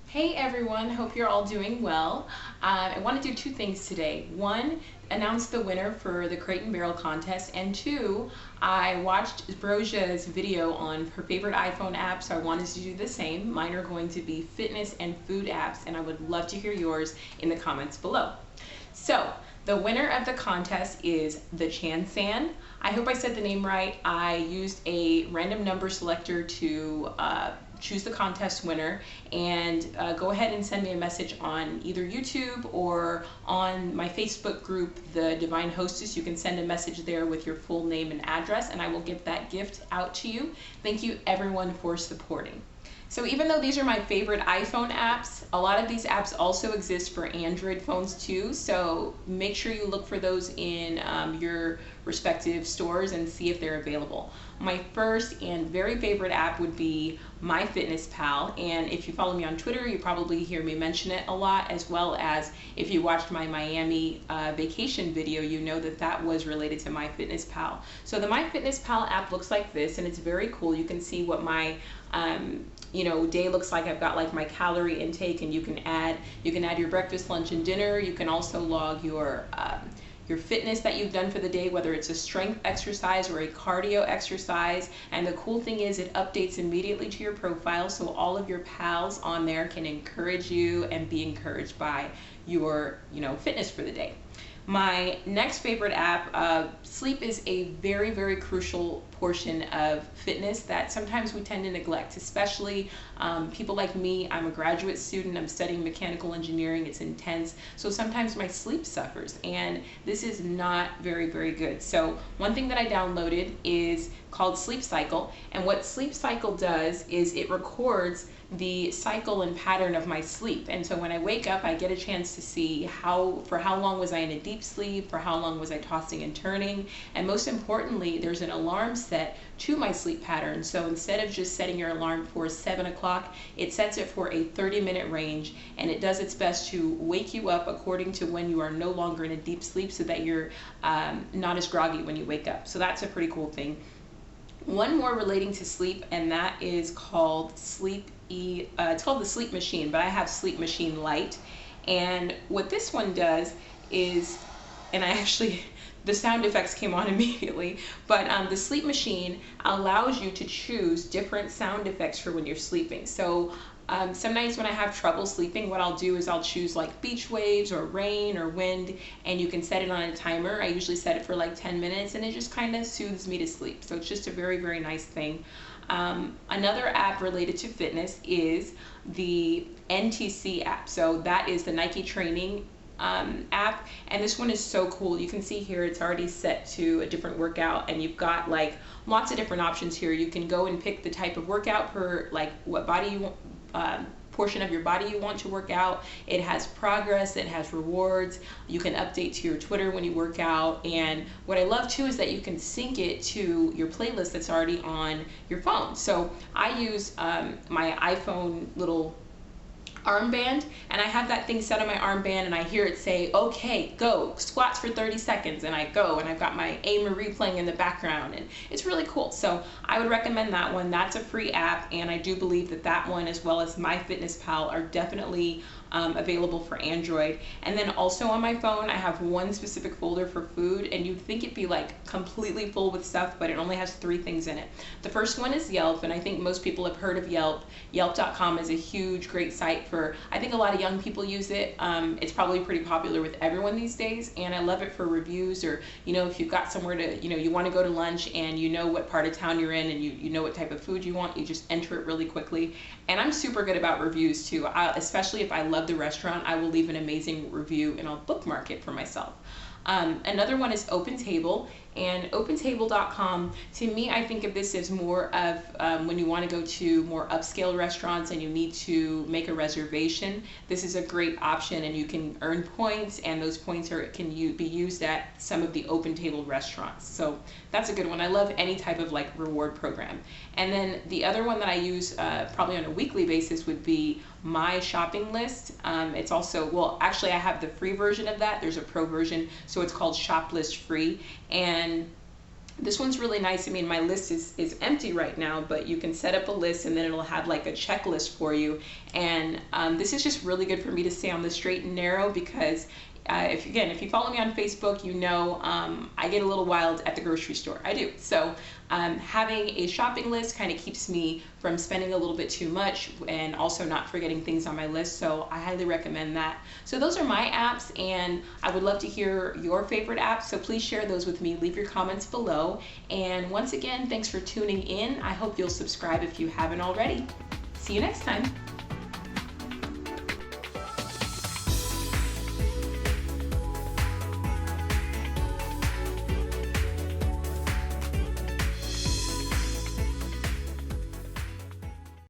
Hey everyone, hope you're all doing well. I want to do two things today. One, announce the winner for the Crate and Barrel contest, and two, I watched Brosia's video on her favorite iPhone app, so I wanted to do the same. Mine are going to be fitness and food apps, and I would love to hear yours in the comments below. So, the winner of the contest is TheChanSand. I hope I said the name right. I used a random number selector to choose the contest winner, and go ahead and send me a message on either YouTube or on my Facebook group, The Divine Hostess. You can send a message there with your full name and address, and I will give that gift out to you. Thank you everyone for supporting. So even though these are my favorite iPhone apps, a lot of these apps also exist for Android phones too, so make sure you look for those in your respective stores and see if they're available. My first and very favorite app would be Myfitnesspal, and if you follow me on Twitter, you probably hear me mention it a lot, as well as if you watched my Miami vacation video, you know that that was related to Myfitnesspal. So the Myfitnesspal app looks like this, and it's very cool. You can see what my day looks like. I've got like my calorie intake, and you can add your breakfast, lunch, and dinner. You can also log your fitness that you've done for the day, whether it's a strength exercise or a cardio exercise. And the cool thing is it updates immediately to your profile, so all of your pals on there can encourage you and be encouraged by your fitness for the day. My next favorite app, sleep is a very, very crucial portion of fitness that sometimes we tend to neglect, especially people like me. I'm a graduate student, I'm studying mechanical engineering, it's intense, so sometimes my sleep suffers, and this is not very, very good. So one thing that I downloaded is called Sleep Cycle, and what Sleep Cycle does is it records the cycle and pattern of my sleep. And so when I wake up, I get a chance to see for how long was I in a deep sleep, for how long was I tossing and turning, and most importantly, there's an alarm set to my sleep pattern. So instead of just setting your alarm for 7 o'clock, it sets it for a 30-minute range, and it does its best to wake you up according to when you are no longer in a deep sleep, so that you're not as groggy when you wake up. So that's a pretty cool thing. One more relating to sleep, and that is called it's called the Sleep Machine, but I have Sleep Machine Lite. And what this one does is, and the sound effects came on immediately, but the Sleep Machine allows you to choose different sound effects for when you're sleeping. So some nights when I have trouble sleeping, what I'll do is I'll choose like beach waves or rain or wind, and you can set it on a timer. I usually set it for like 10 minutes, and it just kind of soothes me to sleep. So it's just a very, very nice thing. Another app related to fitness is the NTC app. So that is the Nike training app, and this one is so cool. You can see here it's already set to a different workout, and you've got like lots of different options here. You can go and pick the type of workout per like what body you want, portion of your body you want to work out. It has progress, it has rewards. You can update to your Twitter when you work out, and what I love too is that you can sync it to your playlist that's already on your phone. So I use my iPhone little armband, and I have that thing set on my armband, and I hear it say, okay, go, squats for 30 seconds, and I go, and I've got my A. Marie playing in the background, and it's really cool. So I would recommend that one. That's a free app, and I do believe that that one, as well as Myfitnesspal, are definitely available for Android. And then also on my phone, I have one specific folder for food, and you'd think it'd be like completely full with stuff, but it only has 3 things in it. The first one is Yelp, and I think most people have heard of Yelp. Yelp.com is a huge, great site for, I think a lot of young people use it. It's probably pretty popular with everyone these days, and I love it for reviews, or if you've got somewhere to, you want to go to lunch, and you know what part of town you're in, and you know what type of food you want, you just enter it really quickly. And I'm super good about reviews too, especially if I love the restaurant, I will leave an amazing review and I'll bookmark it for myself. Another one is OpenTable, and OpenTable.com, to me, I think of this as more of when you want to go to more upscale restaurants and you need to make a reservation. This is a great option, and you can earn points, and those points can be used at some of the OpenTable restaurants. So that's a good one. I love any type of like reward program. And then the other one that I use probably on a weekly basis would be my shopping list. It's also, well, actually I have the free version of that. There's a pro version, so it's called Shoplist Free, and This one's really nice. I mean, my list is empty right now, but you can set up a list and then it'll have like a checklist for you. And this is just really good for me to stay on the straight and narrow, because if you follow me on Facebook, you know I get a little wild at the grocery store. I do. So having a shopping list kind of keeps me from spending a little bit too much and also not forgetting things on my list. So I highly recommend that. So those are my apps, and I would love to hear your favorite apps. So please share those with me. Leave your comments below. And once again, thanks for tuning in. I hope you'll subscribe if you haven't already. See you next time.